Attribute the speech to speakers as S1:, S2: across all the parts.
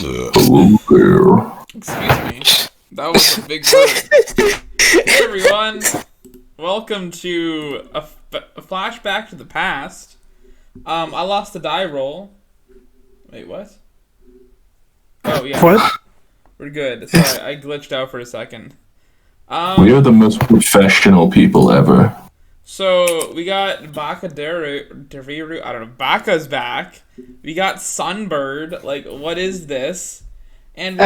S1: Excuse me. That was a big word. Hey everyone, welcome to a flashback to the past. I lost the die roll. Wait, what? Oh yeah.
S2: What?
S1: We're good. Sorry, I glitched out for a second.
S3: We are the most professional people ever.
S1: So we got Baka Deru, I don't know, Baka's back. We got Sunbird, like what is this? And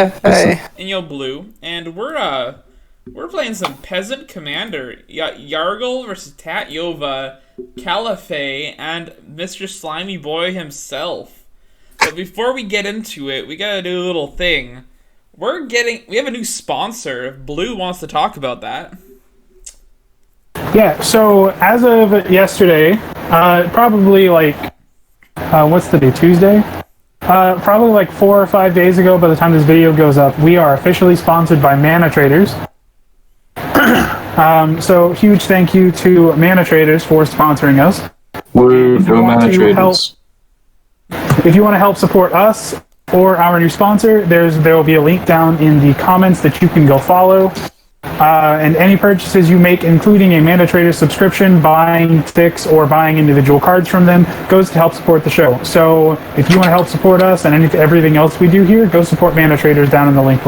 S1: Blue. And we're playing some Peasant Commander. You got Yargle versus Tatyova, Caliphate, and Mr. Slimy Boy himself. But before we get into it, we gotta do a little thing. We have a new sponsor, if Blue wants to talk about that.
S2: Yeah, so as of yesterday, probably like, what's the day, Tuesday? Probably like 4 or 5 days ago by the time this video goes up, we are officially sponsored by Mana Traders. So huge thank you to Mana Traders for sponsoring us.
S3: We're Mana Traders.
S2: If you want to help support us or our new sponsor, there will be a link down in the comments that you can go follow. And any purchases you make, including a Mana Trader subscription, buying sticks, or buying individual cards from them, goes to help support the show. So if you want to help support us and everything else we do here, go support Mana Traders down in the link.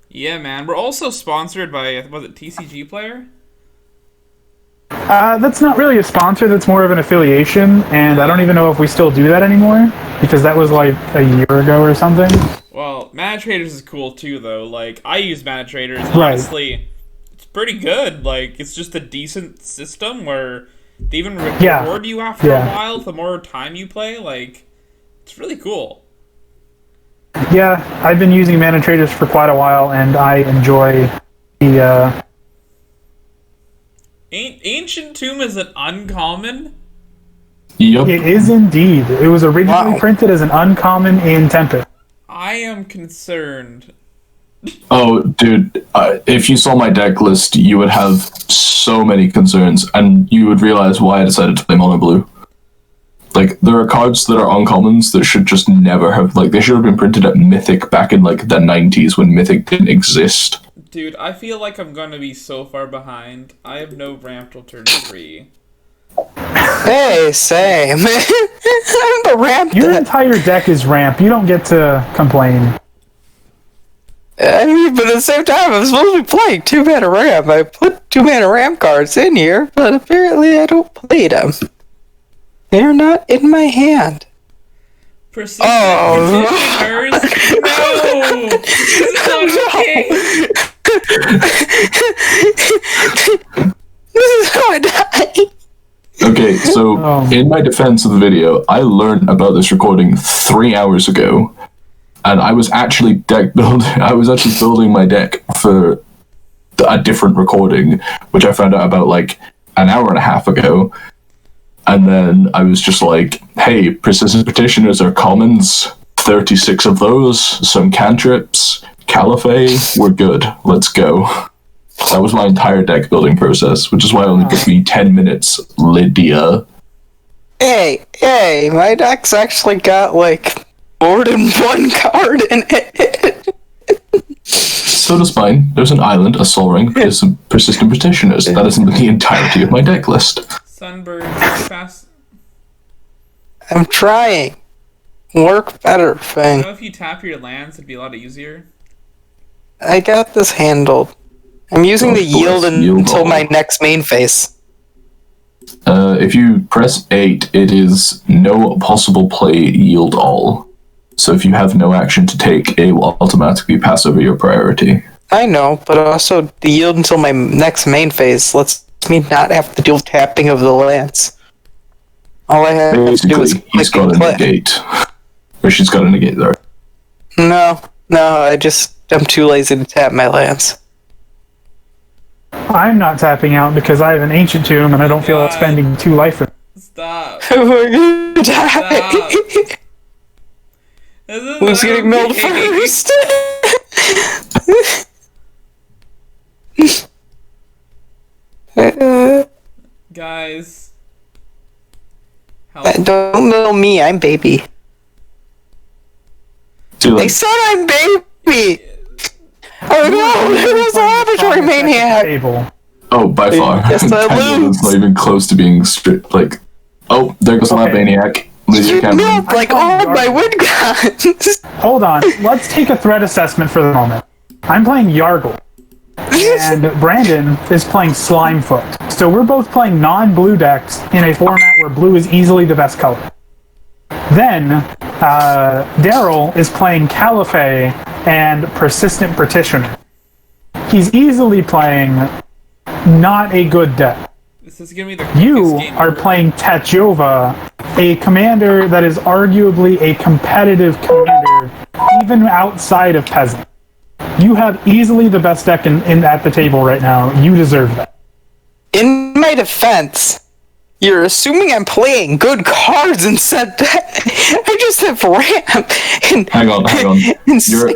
S1: Yeah, man. We're also sponsored by, was it TCG Player?
S2: That's not really a sponsor, that's more of an affiliation, and I don't even know if we still do that anymore, because that was like a year ago or something.
S1: Well, Mana Traders is cool too, though. Like, I use Mana Traders, and honestly, it's pretty good. Like, it's just a decent system where they even reward you after a while the more time you play. Like, it's really cool.
S2: Yeah, I've been using Mana Traders for quite a while, and I enjoy the,
S1: Ancient Tomb is an uncommon?
S3: Yep.
S2: It is indeed. It was originally printed as an uncommon in Tempest.
S1: I am concerned.
S3: Oh, dude, if you saw my deck list, you would have so many concerns, and you would realize why I decided to play Mono Blue. Like, there are cards that are uncommons that should just never have, like, they should have been printed at Mythic back in, like, the 90s when Mythic didn't exist.
S1: Dude, I feel like I'm gonna be so far behind. I have no ramp till turn 3.
S4: Hey, same. I'm the ramp.
S2: Your entire deck is ramp. You don't get to complain.
S4: I mean, but at the same time, I'm supposed to be playing 2-mana ramp. I put 2-mana ramp cards in here, but apparently I don't play them. They're not in my hand.
S1: Persistent petitioners? No! This is not okay!
S4: This is how I die.
S3: Okay, so in my defense of the video, I learned about this recording 3 hours ago, and I was actually building my deck for a different recording, which I found out about like an hour and a half ago. And then I was just like, hey, persistent petitioners are commons, 36 of those, some cantrips, Caliphate, we're good, let's go. That was my entire deck building process, which is why it only took me 10 minutes, Lydia.
S4: Hey, my deck's actually got, like, more than one card in it.
S3: So does mine. There's an island, a Sol Ring, some persistent petitioners. That isn't the entirety of my deck list.
S1: Sunbird, fast.
S4: I'm trying. Work better, thing.
S1: You know, if you tap your lands, it'd be a lot easier.
S4: I got this handled. I'm using the yield until my next main phase.
S3: If you press 8, it is no possible play yield all. So if you have no action to take, it will automatically pass over your priority.
S4: I know, but also the yield until my next main phase lets me not have to do tapping of the lands. All I have to do is
S3: he's got a negate. Or she's got a negate there.
S4: No, I'm too lazy to tap my lands.
S2: I'm not tapping out because I have an Ancient Tomb and I don't feel like spending 2 life.
S1: Stop.
S4: We're gonna die.
S1: Stop.
S4: Who's getting milled first?
S1: Guys. Help.
S4: Don't mill me, I'm baby.
S3: See,
S4: They
S3: like,
S4: said I'm baby! Oh no, there was a laboratory maniac!
S2: Table.
S3: oh, by far.
S4: Yes, I
S3: Daniel is
S4: lose.
S3: not even close to being strict. Like, oh, there goes the Lab
S2: Okay.
S3: Maniac. Lose your
S4: You
S3: camera.
S4: milled like all my win guns!
S2: Hold on. Let's take a threat assessment for the moment. I'm playing Yargle, and Brandon is playing Slimefoot. So we're both playing non-blue decks in a format where blue is easily the best color. Then, Daryl is playing Caliphate and Persistent Petitioner. He's easily playing not a good deck.
S1: This is gonna be the
S2: You
S1: quickest game
S2: are
S1: ever.
S2: playing Tachova, a commander that is arguably a competitive commander, even outside of Peasant. You have easily the best deck at the table right now. You deserve that.
S4: In my defense, you're assuming I'm playing good cards and said that I just have ramp and
S3: Hang on.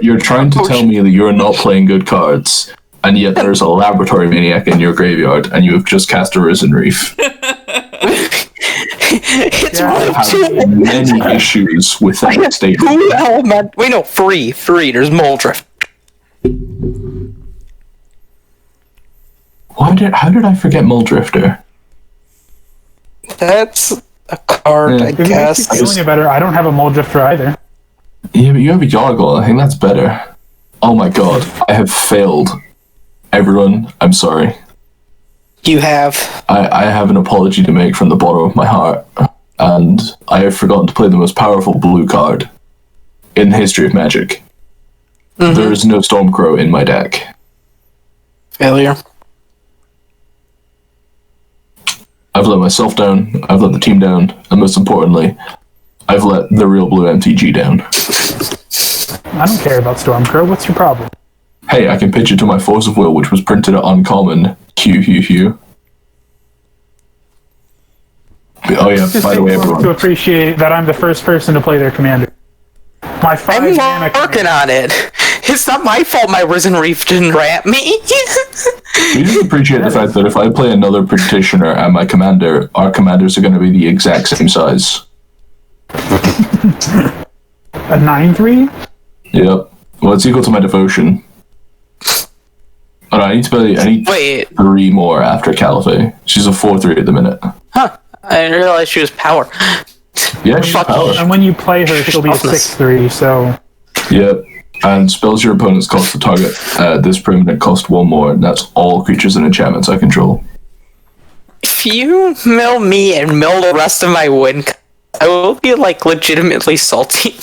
S3: You're trying to tell me that you're not playing good cards, and yet there's a Laboratory Maniac in your graveyard, and you have just cast a Risen Reef.
S4: it's
S2: Yeah,
S4: one
S3: I
S4: of
S3: have
S4: two.
S3: many issues with
S4: I
S3: that
S4: have
S3: statement.
S4: two element. Wait, no, three. There's Moldrift.
S3: How did I forget Muldrifter?
S4: That's a card,
S3: Yeah.
S4: I
S2: If it makes
S4: guess.
S2: you feel any better, I don't have a Moldrifter either.
S3: Yeah, but you have a Yargle. I think that's better. Oh my god, I have failed. Everyone, I'm sorry.
S4: You have.
S3: I have an apology to make from the bottom of my heart, and I have forgotten to play the most powerful blue card in the history of Magic. There is no Stormcrow in my deck.
S4: Failure.
S3: I've let myself down, I've let the team down, and most importantly, I've let the real blue MTG down.
S2: I don't care about Stormcrow. What's your problem?
S3: Hey, I can pitch it to my Force of Will, which was printed at Uncommon. Hugh. Oh yeah,
S2: Just
S3: by the
S2: take
S3: way,
S2: a moment to
S3: everyone.
S2: appreciate that I'm the first person to play their commander. My 5
S4: I'm
S2: mana
S4: working on it. It's not my fault my Risen Reef didn't ramp me.
S3: We just appreciate the fact that if I play another Petitioner and my commander, our commanders are going to be the exact same size.
S2: a 9/3.
S3: Yep. Well, it's equal to my Devotion. Oh, no, I need
S4: Wait,
S3: 3 more after Caliphate. She's a 4/3 at the minute.
S4: huh? I didn't realize she was power.
S3: Yeah, she's
S4: Fuck.
S3: power.
S2: And when you play her, she'll be a
S4: Toughness.
S2: 6/3. So
S3: Yep. And spells your opponent's cost to target. This permanent cost 1 more, and that's all creatures and enchantments I control.
S4: If you mill me and mill the rest of my win, I will be like legitimately salty.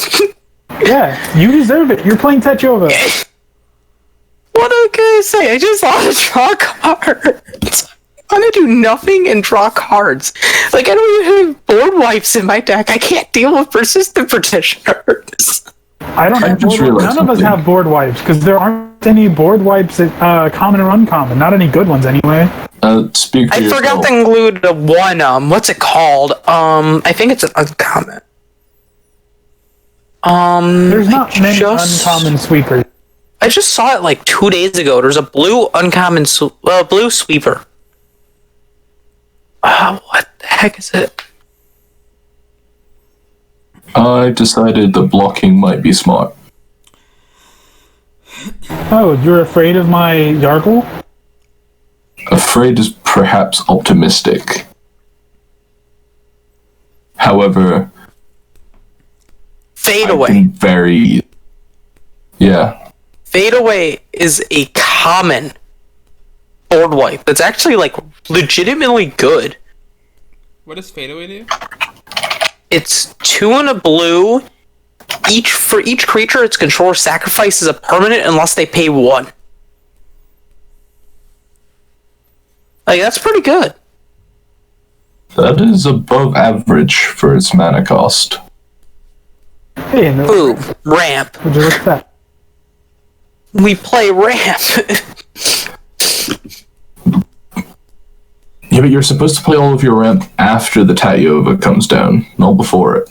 S2: yeah, you deserve it. You're playing Techova.
S4: What can I say? I just want to draw cards. I want to do nothing and draw cards. Like, I don't even have board wipes in my deck. I can't deal with persistent petitioners.
S2: I don't have
S3: just
S2: board,
S3: realized
S2: none of us
S3: something.
S2: have board wipes because there aren't any board wipes at common or uncommon. Not any good ones anyway.
S3: Speak for
S4: I
S3: yourself.
S4: forgot to include the one, what's it called? I think it's an uncommon.
S2: There's not
S4: I
S2: many
S4: just-
S2: uncommon sweepers.
S4: I just saw it like 2 days ago. There's a blue uncommon, blue sweeper. What the heck is it?
S3: I decided that blocking might be smart.
S2: Oh, you're afraid of my Yargle?
S3: Afraid is perhaps optimistic. However,
S4: Fade
S3: I
S4: away.
S3: can very... Yeah.
S4: Fade away is a common board wipe that's actually like legitimately good.
S1: What does Fadeaway do?
S4: It's 2 and a blue. For each creature its controller sacrifices a permanent unless they pay 1. Like, that's pretty good.
S3: That is above average for its mana cost.
S2: Hey, no,
S4: Boom. Ramp.
S2: would you look at that?
S4: We play ramp.
S3: Yeah, but you're supposed to play all of your ramp after the Tatyova comes down, not before it.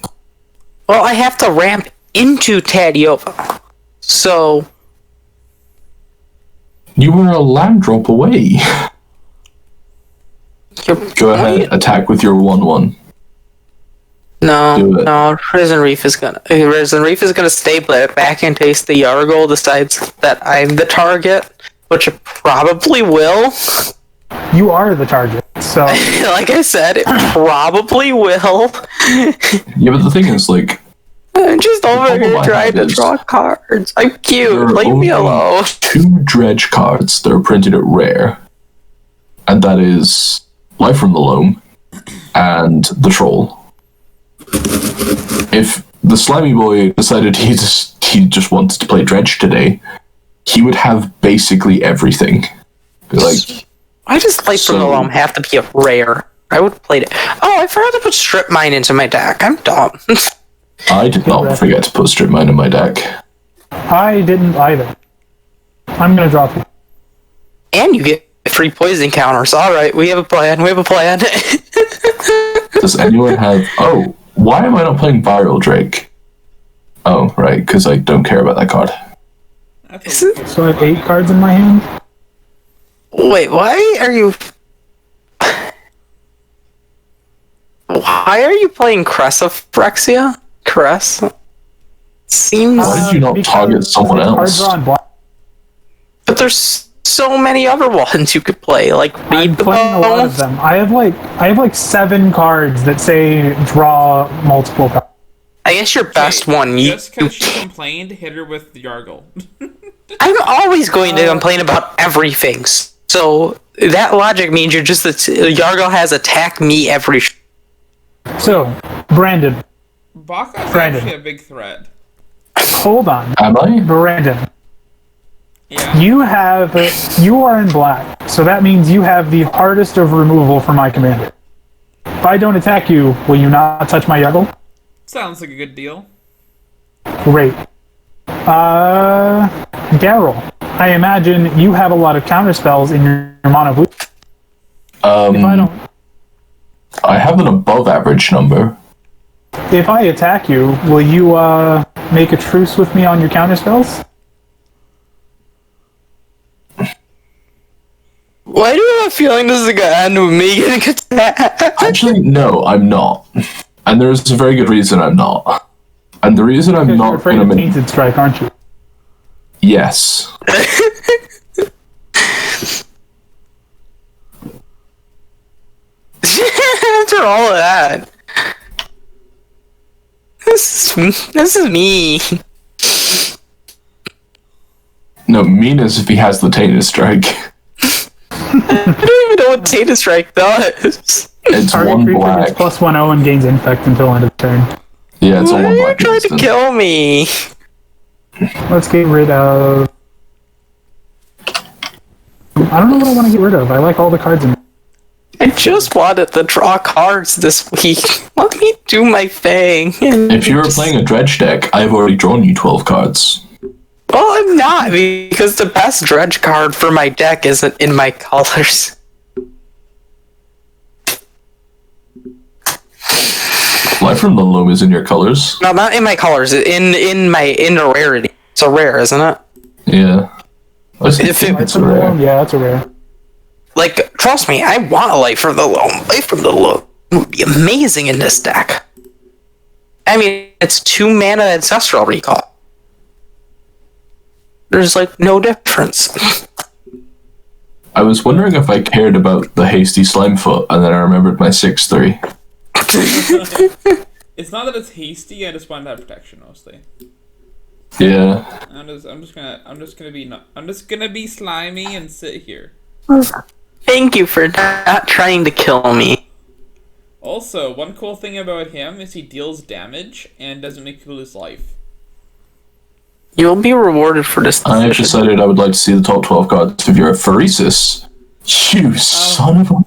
S4: Well, I have to ramp into Tatyova. So,
S3: You were a land drop away.
S4: you're
S3: Go ahead, attack with your 1/1. Do it.
S4: No. Risen Reef is gonna stay back in case the Yargle decides that I'm the target, which it probably will.
S2: You are the target, so
S4: Like I said, it probably will.
S3: Yeah, but the thing is, like,
S4: I'm just over
S3: problem
S4: here
S3: I
S4: trying
S3: have
S4: to
S3: is
S4: draw cards. I'm
S3: there
S4: cute.
S3: are
S4: Leave me
S3: only
S4: alone.
S3: 2 dredge cards that are printed at rare, and that is Life from the Loam and the Troll. If the Slimy Boy decided he just wanted to play dredge today, he would have basically everything. Like,
S4: Why does Life from the
S3: So-
S4: Loam have to be a rare? I would have played it. Oh, I forgot to put Strip Mine into my deck. I'm dumb.
S3: I did not forget to put Strip Mine in my deck.
S2: I didn't either. I'm gonna drop you.
S4: And you get free poison counters. Alright, we have a plan.
S3: Does anyone have... Oh, why am I not playing Viral Drake? Oh, right, because I don't care about that card.
S1: That's a weird
S2: So I have
S1: spot.
S2: 8 cards in my hand.
S4: Wait, why are you... Why are you playing Cressophrexia? Cress? Seems...
S3: Why did you not
S2: Because
S3: target someone
S2: the
S3: else?
S2: Cards are on black.
S4: But there's so many other ones you could play, like
S2: I'm playing a lot of them. I have like 7 cards that say draw multiple cards.
S4: I guess your best one.
S1: Just because she complained, hit her with the Yargle.
S4: I'm always going to complain about everything. So that logic means you're just that Yargo has attack me every.
S2: So, Brandon,
S1: Baka's
S2: Brandon.
S1: actually a big threat.
S2: hold on.
S3: Am I?
S2: Brandon,
S1: Yeah.
S2: you are in black, so that means you have the hardest of removal for my commander. If I don't attack you, will you not touch my Yuggle?
S1: Sounds like a good deal.
S2: Great. Daryl, I imagine you have a lot of counter spells in your mono blue. If I don't,
S3: I have an above average number.
S2: if I attack you, will you make a truce with me on your counter spells?
S4: Why do I have a feeling this is gonna end with me getting attacked?
S3: Actually, no, I'm not. And there's a very good reason I'm not. And the reason I'm
S2: Because you're
S3: not
S2: afraid
S3: going
S2: of
S3: to make...
S2: Tainted Strike, aren't you?
S3: Yes.
S4: After all of that, this is me.
S3: No, mean as if he has the Tainted Strike.
S4: I don't even know what Data Strike does.
S3: It's
S2: Target
S3: one
S2: creature
S3: black.
S2: gets +1/0 and gains infect until end of turn.
S3: Yeah, it's a
S4: Why
S3: one
S4: are you
S3: black
S4: trying to
S3: instant.
S4: kill me?
S2: Let's get rid of... I don't know what I want to get rid of. I like all the cards in...
S4: I just wanted to draw cards this week. Let me do my thing.
S3: If you were playing a dredge deck, I've already drawn you 12 cards.
S4: Well, I'm not, because the best dredge card for my deck isn't in my colors.
S3: Life from the Loam is in your colors.
S4: No, not in my colors. In the rarity. It's a rare, isn't it?
S3: Yeah. I
S4: If it-
S3: think it's
S2: From the
S3: rare.
S2: loam, yeah, that's a rare.
S4: Like, trust me, I want a Life from the Loam. Life from the Loam would be amazing in this deck. I mean, it's 2 mana Ancestral Recall. There's, like, no difference.
S3: I was wondering if I cared about the hasty Slimefoot, and then I remembered my 6/3.
S1: It's not that it's hasty. I just want that protection mostly.
S3: Yeah.
S1: I'm just gonna be slimy and sit here.
S4: Thank you for not trying to kill me.
S1: Also, one cool thing about him is he deals damage and doesn't make people lose life.
S4: You'll be rewarded for this
S3: I have
S4: decision.
S3: decided I would like to see the top 12 cards of your Phoresis. You son of a...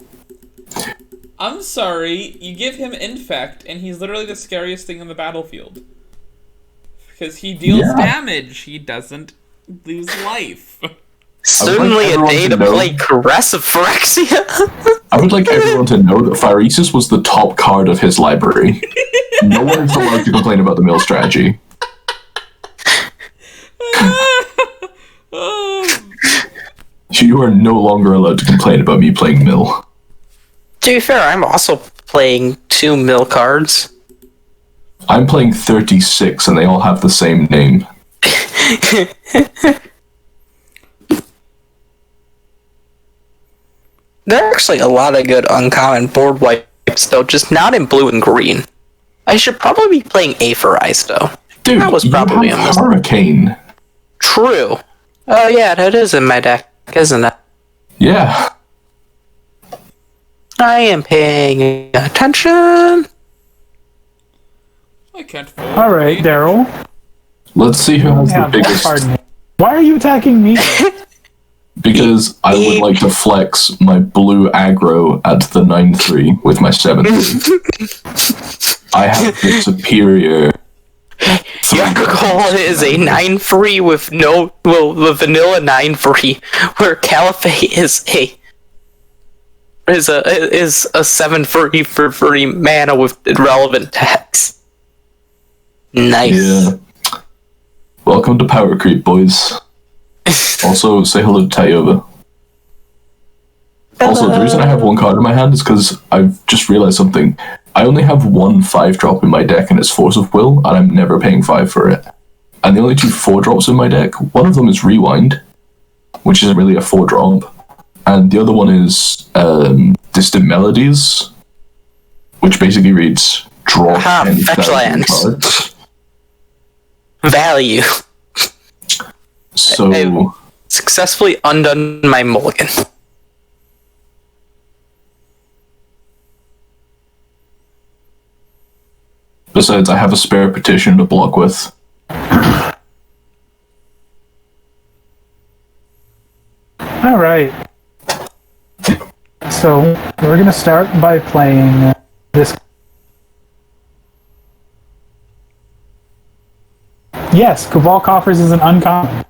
S1: I'm sorry, you give him infect and he's literally the scariest thing on the battlefield. Because he deals
S3: Yeah.
S1: damage, he doesn't lose life.
S4: Certainly a
S3: everyone
S4: day
S3: to
S4: to
S3: know-
S4: play Caressiphorexia.
S3: I would like everyone to know that Phoresis was the top card of his library. No one is allowed to complain about the mill strategy. You are no longer allowed to complain about me playing mill.
S4: To be fair, I'm also playing 2 mill cards.
S3: I'm playing 36, and they all have the same name.
S4: There are actually a lot of good uncommon board wipes, though, just not in blue and green. I should probably be playing Aetherize, though.
S3: Dude,
S4: that was probably
S3: you have Hurricane.
S4: True. Oh yeah, that is in my deck, isn't it?
S3: Yeah.
S4: I am paying attention.
S1: I can't fold.
S2: Alright, Daryl.
S3: Let's see who has the biggest...
S2: Why are you attacking me?
S3: Because I would like to flex my blue aggro at the 9-3 with my 7-3. I have the superior...
S4: Yargol is a 9-3 with the vanilla 9-3, where Caliphate is a 7-3 for free mana with relevant text. Nice.
S3: Yeah. Welcome to Power Creep, boys. Also, say hello to Tayova. Also, the reason I have one card in my hand is because I've just realized something. I only have one 5-drop in my deck, and it's Force of Will, and I'm never paying 5 for it. And the only 2 4-drops in my deck, one of them is Rewind, which isn't really a 4-drop, and the other one is Distant Melodies, which basically reads draw 10,000 cards.
S4: Value.
S3: So...
S4: I successfully undone my mulligan.
S3: Besides, I have a spare petition to block with.
S2: Alright. So, we're gonna start by playing this. Yes, Cabal Coffers is an uncommon.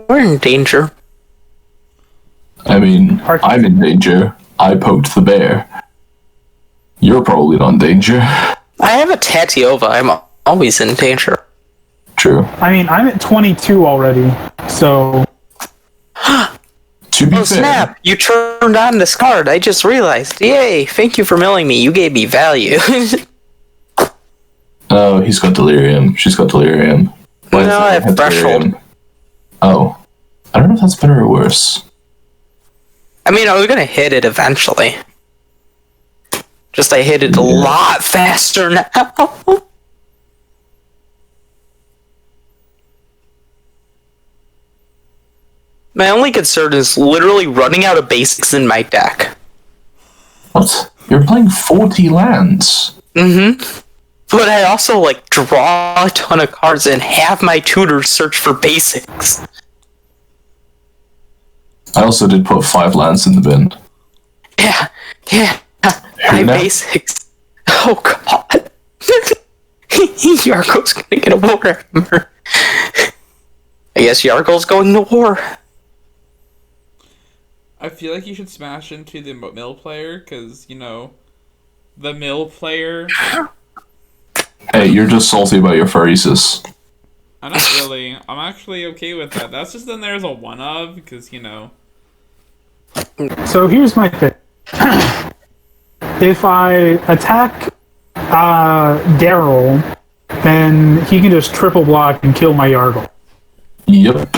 S4: We're in danger.
S3: I mean, I'm in danger. I poked the bear. You're probably not in danger.
S4: I have a Tatiova. I'm always in danger.
S3: True.
S2: I mean, I'm at 22 already, so...
S3: To be fair,
S4: snap! You turned on this card. I just realized. Yay! Thank you for milling me. You gave me value.
S3: Oh, he's got Delirium. She's got Delirium.
S4: No, I have Threshold.
S3: Oh. I don't know if that's better or worse.
S4: I mean, I was gonna hit it eventually. Just I hit it a lot faster now. My only concern is literally running out of basics in my deck.
S3: What? You're playing 40 lands?
S4: Mm-hmm. But I also, draw a ton of cards and have my tutors search for basics.
S3: I also did put 5 lands in the bin.
S4: Yeah. My basics. Oh, God. Yargo's gonna get a Warhammer. I guess Yargo's going to war.
S1: I feel like you should smash into the mill player, because, the mill player...
S3: Hey, you're just salty about your pharesis.
S1: I'm not really. I'm actually okay with that. That's just then there's a one of, because,
S2: So here's my thing. If I attack Daryl, then he can just triple block and kill my Yargle.
S3: Yep.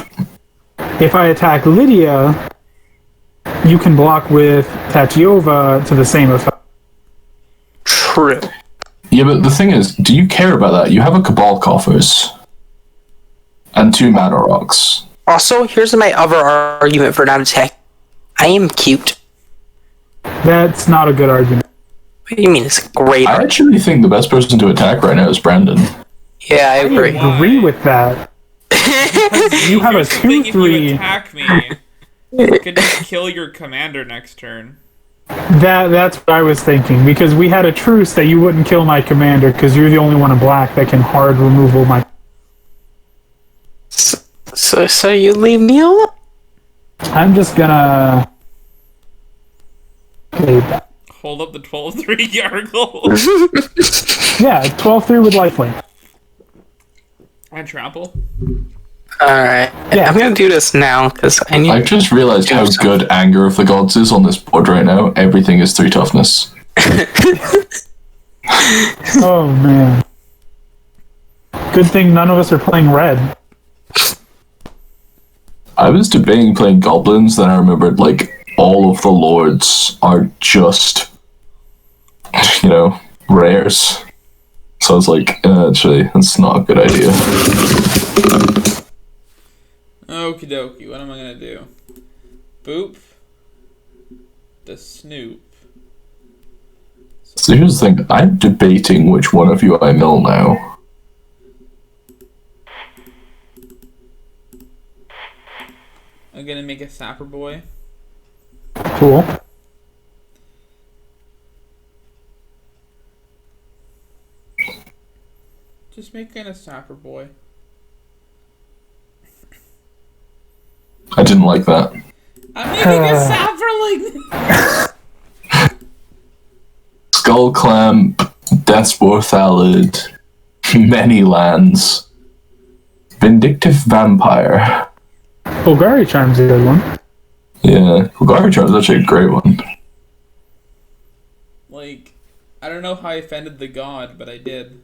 S2: If I attack Lydia, you can block with Tatiova to the same effect.
S4: True.
S3: Yeah, but the thing is, do you care about that? You have a Cabal Coffers. And 2 Mana Rocks.
S4: Also, here's my other argument for not attacking. I am cute.
S2: That's not a good argument.
S4: What do you mean it's a great
S3: I actually think the best person to attack right now is Brandon.
S4: Yeah, I agree.
S2: I agree with that. You have a
S1: If you
S2: 2/3.
S1: attack me, I could just kill your commander next turn.
S2: That's what I was thinking, because we had a truce that you wouldn't kill my commander, because you're the only one in black that can hard removal my...
S4: So you leave me alone?
S2: I'm just gonna...
S1: Hold up the 12-3 Yargle.
S2: Yeah, 12-3 with lifelink.
S1: And trample.
S4: Alright.
S2: Yeah.
S4: I'm gonna do this now, because I need...
S3: I just realized how good Anger of the Gods is on this board right now. Everything is 3 toughness.
S2: Oh man. Good thing none of us are playing red.
S3: I was debating playing goblins, then I remembered, like, all of the lords are just, rares. So I was like, actually, that's not a good idea.
S1: Okie dokie, what am I gonna do? Boop. The Snoop.
S3: So here's the thing, I'm debating which one of you I mill now.
S1: I'm gonna make a sapper boy.
S2: Cool.
S1: Just making a sapper boy.
S3: I didn't like that.
S1: I'm making a sapper like.
S3: Skull Clamp, Deathspore Thallid, Many Lands, Vindictive Vampire.
S2: Bulgari Charm's a good one.
S3: Yeah, Bulgari Charm is actually a great one.
S1: Like, I don't know how I offended the god, but I did.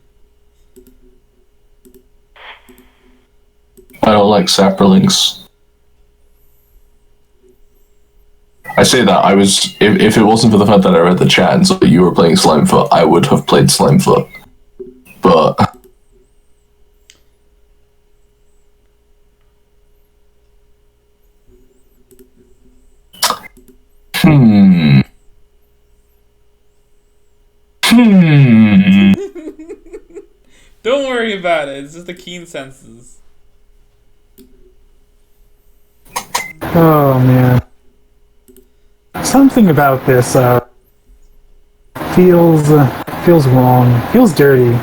S3: I don't like Saprolings. I say that, if it wasn't for the fact that I read the chat and saw that you were playing Slimefoot, I would have played Slimefoot. But...
S1: Don't worry about it, it's just the keen senses.
S2: Oh man. Something about this feels wrong. Feels dirty.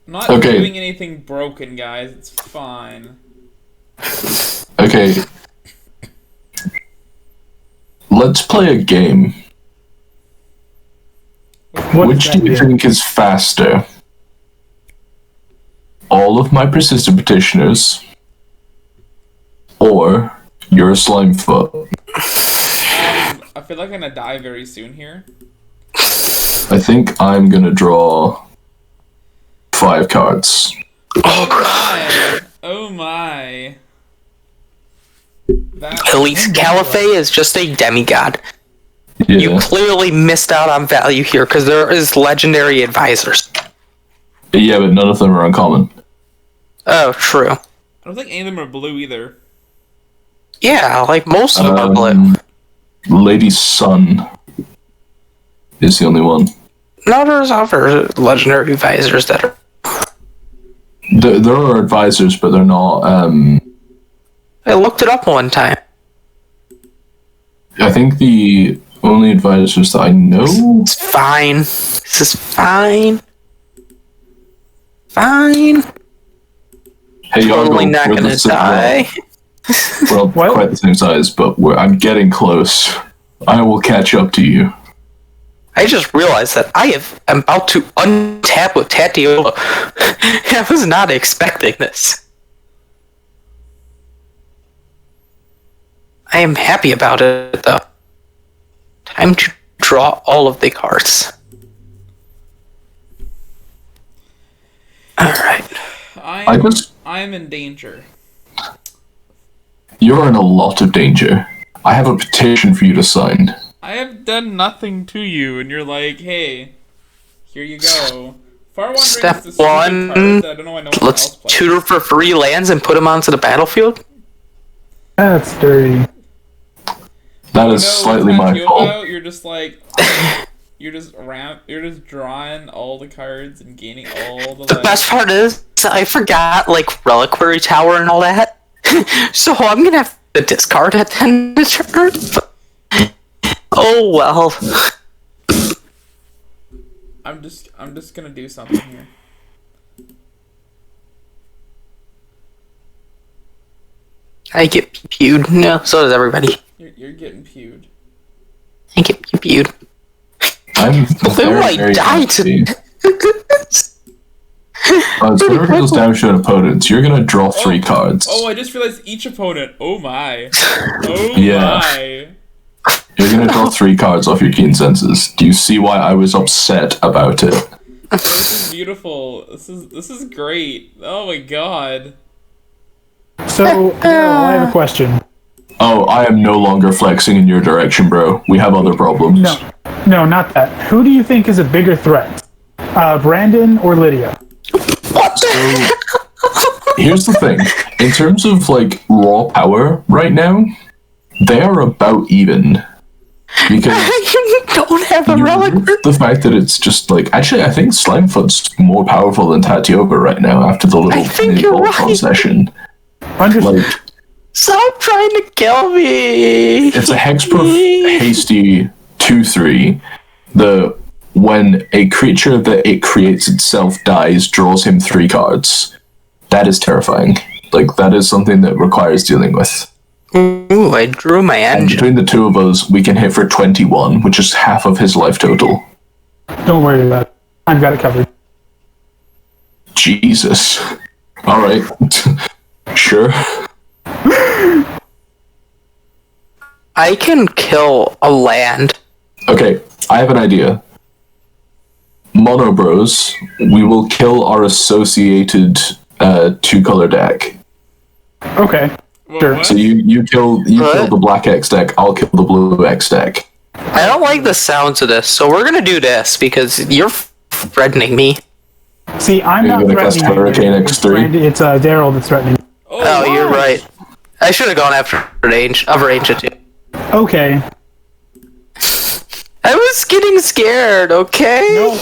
S1: I'm not doing anything broken, guys. It's fine.
S3: Okay. Let's play a game. Which do you think is faster? All of my persistent petitioners, or your Slimefoot?
S1: I feel like I'm gonna die very soon here.
S3: I think I'm gonna draw 5 cards.
S1: Oh my! Oh my!
S4: At least Caliphate is just a demigod.
S3: Yeah.
S4: You clearly missed out on value here because there is legendary advisors.
S3: Yeah, but none of them are uncommon.
S4: Oh, true.
S1: I don't think any of them are blue either.
S4: Yeah, like most of them are blue.
S3: Lady Sun is the only one.
S4: No, there's other legendary advisors that are...
S3: There are advisors, but they're not,
S4: I looked it up one time.
S3: I think the only advisors that I know...
S4: It's fine. This is fine. Fine.
S3: Hey,
S4: Totally not gonna die.
S3: We're not quite the same size, but I'm getting close. I will catch up to you.
S4: I just realized that am about to untap with Tatiola. I was not expecting this. I am happy about it, though. Time to draw all of the cards. Alright.
S1: I'm in danger.
S3: You're in a lot of danger. I have a petition for you to sign.
S1: I have done nothing to you, and you're like, hey, here you go. Far Wandering
S4: Step
S1: is the stupid
S4: one,
S1: card that I don't know why no one else
S4: let's
S1: plays.
S4: tutor for free lands and put them onto the battlefield?
S2: That's dirty.
S3: That is slightly my fault.
S1: You're just like, you're just drawing all the cards and gaining all the.
S4: The best part is I forgot like Reliquary Tower and all that, so I'm gonna have to discard at the end of the turn. Oh well.
S1: I'm just gonna do something here.
S4: I get pewed. No, so does everybody.
S1: You're getting pewed.
S4: I get pewed.
S3: I'm
S4: Who might die to
S3: so whoever goes down to an opponent, you're gonna draw 3 cards.
S1: Oh, I just realized each opponent. Oh my. Oh
S3: Yeah.
S1: my.
S3: You're gonna draw 3 cards off your keen senses. Do you see why I was upset about it?
S1: This is beautiful. This is great. Oh my god.
S2: So, Daryl, I have a question.
S3: Oh, I am no longer flexing in your direction, bro. We have other problems.
S2: No, not that. Who do you think is a bigger threat? Brandon or Lydia?
S3: Here's the thing. In terms of, like, raw power right now, they are about even. Because
S4: you don't have a relic.
S3: the fact that it's just, like... Actually, I think Slimefoot's more powerful than Tatiova right now after the little mini session.
S2: Understood.
S3: Like,
S4: stop trying to kill me!
S3: It's a hexproof hasty 2/3. When a creature that it creates itself dies, draws him 3 cards. That is terrifying. Like, that is something that requires dealing with.
S4: Ooh, I drew my
S3: And
S4: engine.
S3: between the two of us, we can hit for 21, which is half of his life total.
S2: Don't worry about it. I've got it covered.
S3: Jesus. Alright. Sure.
S4: I can kill a land.
S3: Okay, I have an idea. Mono Bros, we will kill our associated 2-color deck.
S2: Okay. Sure.
S1: What?
S3: So you kill the black X deck, I'll kill the blue X deck.
S4: I don't like the sounds of this, so we're gonna do this because you're threatening me.
S2: See, I'm
S3: You're
S2: not
S3: gonna cast
S2: threatening you.
S3: Hurricane X3?
S2: It's Daryl that's threatening.
S4: Oh, you're right. I should have gone after Ancient too.
S2: Okay.
S4: I was getting scared, okay?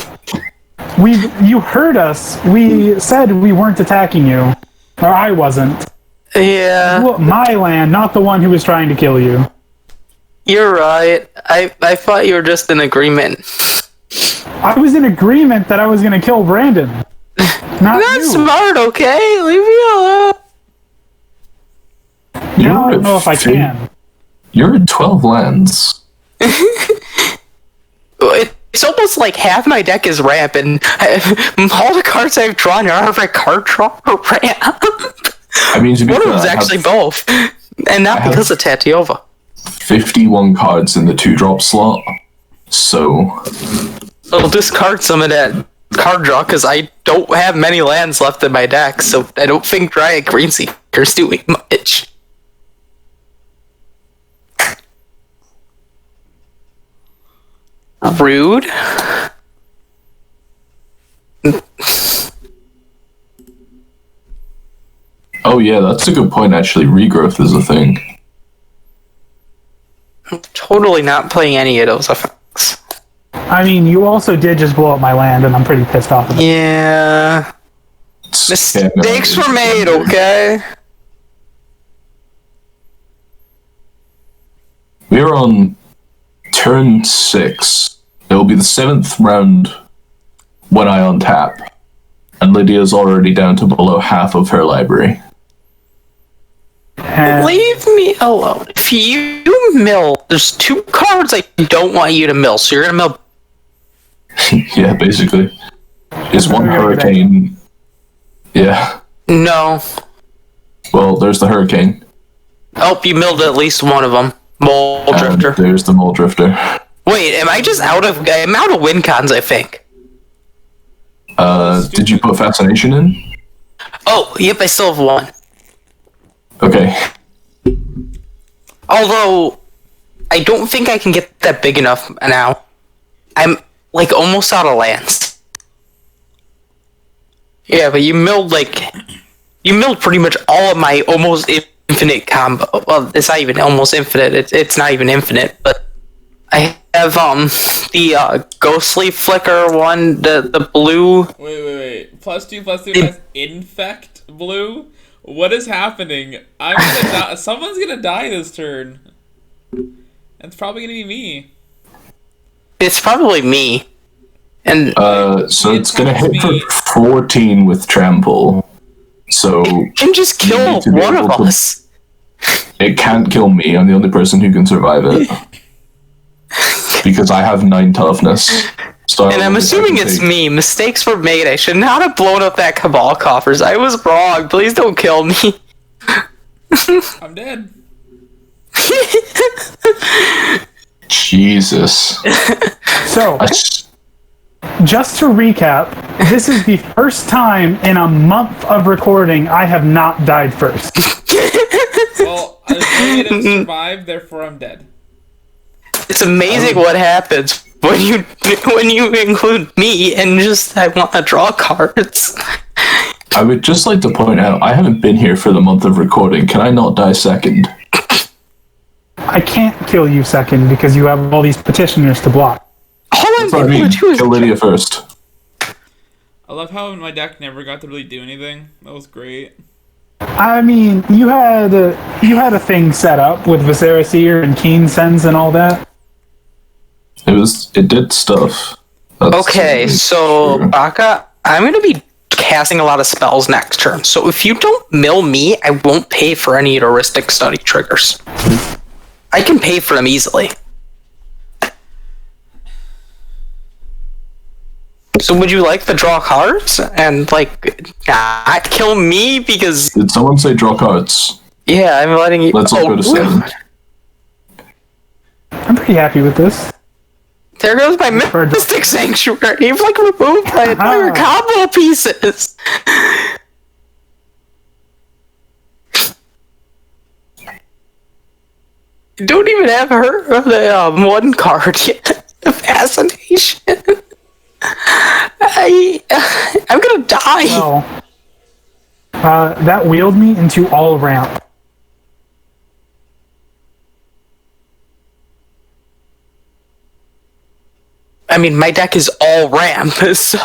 S2: No. You heard us. We said we weren't attacking you. Or I wasn't.
S4: Yeah,
S2: Well, my land, not the one who was trying to kill you.
S4: you're right. I thought you were just in agreement.
S2: I was in agreement that I was going to kill Brandon. Not
S4: Not
S2: you.
S4: smart, okay? Leave me alone.
S2: Now I don't know if I can.
S3: You're at 12 lands.
S4: It's almost like half my deck is ramp, and all the cards I've drawn are either card draw or ramp.
S3: I mean, to be
S4: One of
S3: fair,
S4: them's
S3: I have
S4: actually both, and not because of Tatiova.
S3: 51 cards in the 2-drop slot. So,
S4: I'll discard some of that card draw because I don't have many lands left in my deck, so I don't think Dryad Greenseeker's doing much. Rude.
S3: oh yeah, that's a good point, actually. Regrowth is a thing.
S4: I'm totally not playing any of those effects.
S2: I mean, you also did just blow up my land, and I'm pretty pissed off about it.
S4: Yeah. Mistakes were made, okay?
S3: We're on turn 6. It will be the 7th round when I untap. And Lydia's already down to below half of her library.
S2: And
S4: Leave me alone. If you mill, there's 2 cards I don't want you to mill, so you're gonna mill.
S3: Yeah, basically. Is one Hurricane... Yeah.
S4: No.
S3: Well, there's the Hurricane.
S4: Oh, you milled at least one of them. Mole
S3: And
S4: Drifter.
S3: there's the Mole Drifter.
S4: Wait, am I just out of... I'm out of win cons, I think.
S3: Did you put Fascination in?
S4: Oh, yep, I still have one.
S3: Okay.
S4: Although, I don't think I can get that big enough now. I'm, like, almost out of lands. Yeah, but you milled pretty much all of my almost infinite combo. Well, it's not even almost infinite. It's not even infinite, but I have, the, Ghostly Flicker one, the blue...
S1: Wait. +2, +2, infect blue? What is happening? I'm gonna die. Someone's gonna die this turn. It's probably gonna be me.
S4: It's probably me. And
S3: So it's gonna hit for 14 with Trample. So
S4: can just
S3: you
S4: kill
S3: need to be
S4: one of
S3: able to-
S4: us.
S3: it can't kill me. I'm the only person who can survive it. Because I have 9 toughness. So
S4: And I'm assuming it's me. Mistakes were made. I should not have blown up that Cabal coffers. I was wrong. Please don't kill me.
S1: I'm dead.
S3: Jesus.
S2: So, just to recap, this is the first time in a month of recording I have not died first.
S1: Well, I didn't survive, therefore I'm dead.
S4: It's amazing what happens when you include me and just I want to draw cards.
S3: I would just like to point out, I haven't been here for the month of recording. Can I not die second?
S2: I can't kill you second because you have all these petitioners to block.
S4: All I'm
S3: I mean,
S4: able to do is
S3: kill Lydia first.
S1: I love how my deck never got to really do anything. That was great.
S2: I mean, you had a thing set up with Viscera Seer and Keen Sense and all that.
S3: It did stuff. That's
S4: okay, so
S3: true.
S4: Baka, I'm gonna be casting a lot of spells next turn. So if you don't mill me, I won't pay for any heuristic study triggers. I can pay for them easily. So would you like to draw cards and like not kill me because?
S3: Did someone say draw cards?
S4: Yeah, I'm letting you.
S3: Let's all go to 7.
S2: I'm pretty happy with this.
S4: There goes my Mystic Sanctuary. You've like removed my entire combo pieces. You don't even have her the one card yet. Fascination. I'm gonna die.
S2: Well, that wheeled me into all ramp.
S4: I mean, my deck is all ramp, so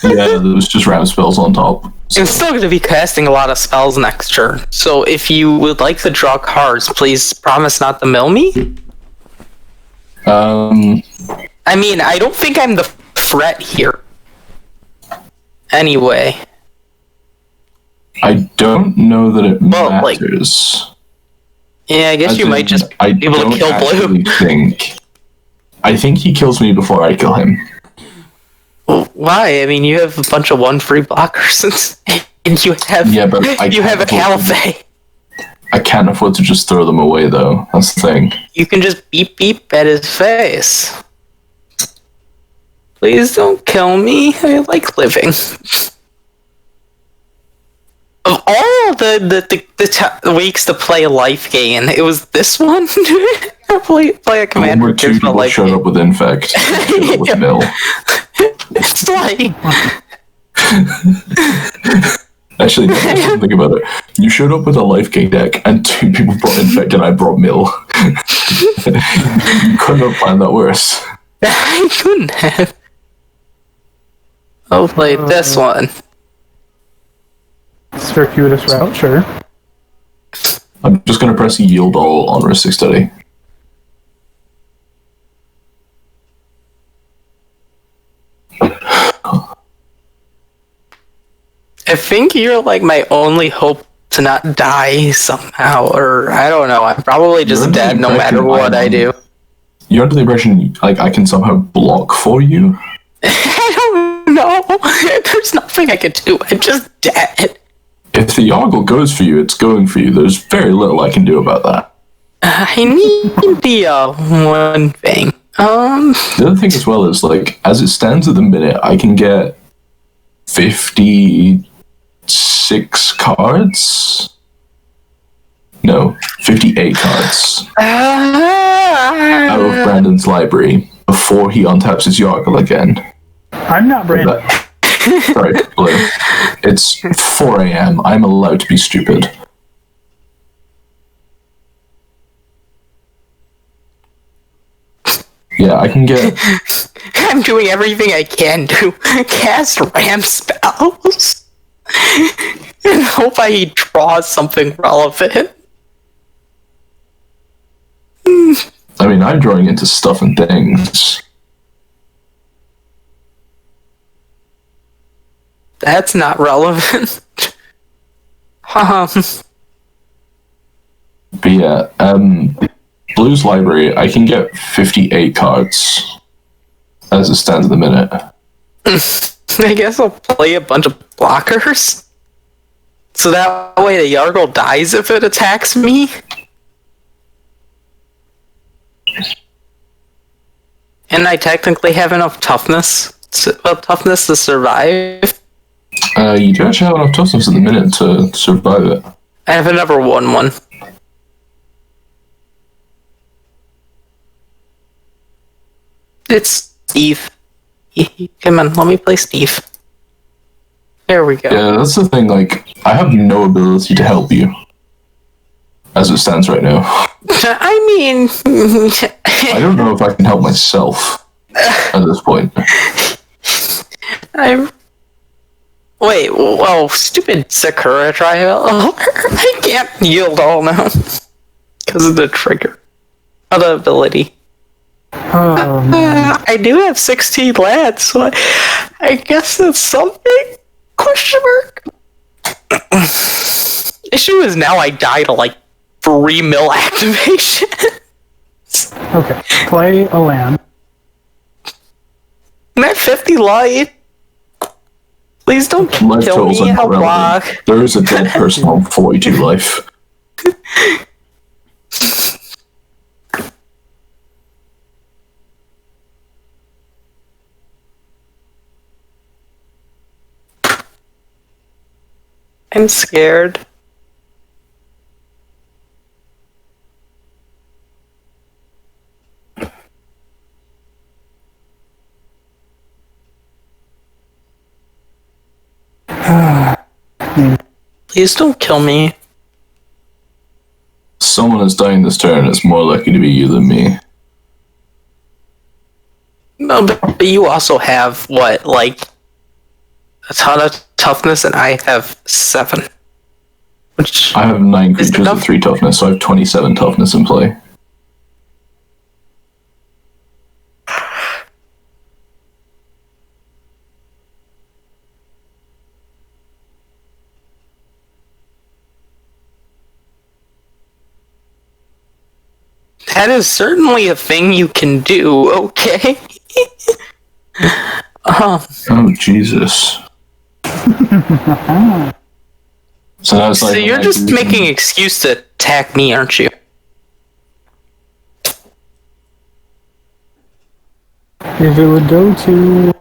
S3: Yeah, there was just ramp spells on top. So.
S4: I'm still going to be casting a lot of spells next turn. So if you would like to draw cards, please promise not to mill me. I mean, I don't think I'm the threat here. Anyway.
S3: I don't know that it
S4: Well,
S3: matters.
S4: Yeah, I guess
S3: As
S4: you
S3: in,
S4: might just
S3: I
S4: be able to
S3: don't
S4: kill
S3: actually
S4: Blue.
S3: I think he kills me before I kill him.
S4: Well, why? I mean, you have a bunch of 1-free blockers, and you have you have a Caliphate.
S3: I can't afford to just throw them away, though. That's the thing.
S4: You can just beep beep at his face. Please don't kill me. I like living. Of all the weeks to play a life gain, it was this one. play a commander.
S3: Where 2 people showed up with Infect. Showed up with Mill.
S4: It's like...
S3: Actually, think about it. You showed up with a life gain deck, and 2 people brought Infect, and I brought Mill. You couldn't have planned that worse.
S4: I couldn't have. I'll play this one.
S2: Circuitous route, sure.
S3: I'm just going to press yield all on Heuristic Study.
S4: I think you're like my only hope to not die somehow, or I don't know. I'm probably just dead no matter what I do.
S3: You're under the impression like I can somehow block for you?
S4: I don't know. There's nothing I can do. I'm just dead.
S3: If the Yargle goes for you, it's going for you. There's very little I can do about that.
S4: I need the one thing.
S3: The other thing as well is, like, as it stands at the minute, I can get 56 cards? No, 58 cards out of Brandon's library before he untaps his Yargle again.
S2: I'm not Brandon.
S3: Sorry, Blue. It's 4 a.m. I'm allowed to be stupid. Yeah, I can get...
S4: I'm doing everything I can to cast ramp spells and hope I draw something relevant.
S3: I mean, I'm drawing into stuff and things.
S4: That's not relevant.
S3: But yeah, Blue's library, I can get 58 cards as it stands at the minute.
S4: I guess I'll play a bunch of blockers. So that way the Yargle dies if it attacks me. And I technically have enough toughness to survive.
S3: You do actually have enough toughness at the minute to survive it.
S4: I haven't ever won one. It's Steve. Come on, let me play Steve. There we go.
S3: Yeah, that's the thing, like, I have no ability to help you. As it stands right now.
S4: I mean...
S3: I don't know if I can help myself at this point.
S4: Wait, whoa, stupid Sakura trial. I can't yield all now. Because of the trigger. Of the ability. I do have 16 lads, so I guess that's something? Question mark? Issue is now I die to like 3 mil activation.
S2: Okay, play a land.
S4: I'm at 50 life. Please don't
S3: Life
S4: kill
S3: totals
S4: me,
S3: are not
S4: I'll
S3: relevant.
S4: block.
S3: There is a dead person on 42 life.
S4: I'm scared. Please don't kill me.
S3: Someone is dying this turn. It's more likely to be you than me.
S4: No, but you also have, what, like, a ton of toughness, and I have 7. Which
S3: I have 9
S4: is
S3: creatures
S4: enough.
S3: of 3 toughness, so I have 27 toughness in play.
S4: That is certainly a thing you can do, okay?
S3: Oh, Jesus. So now it's like...
S4: So you're just making an excuse to attack me, aren't you?
S2: If it would go to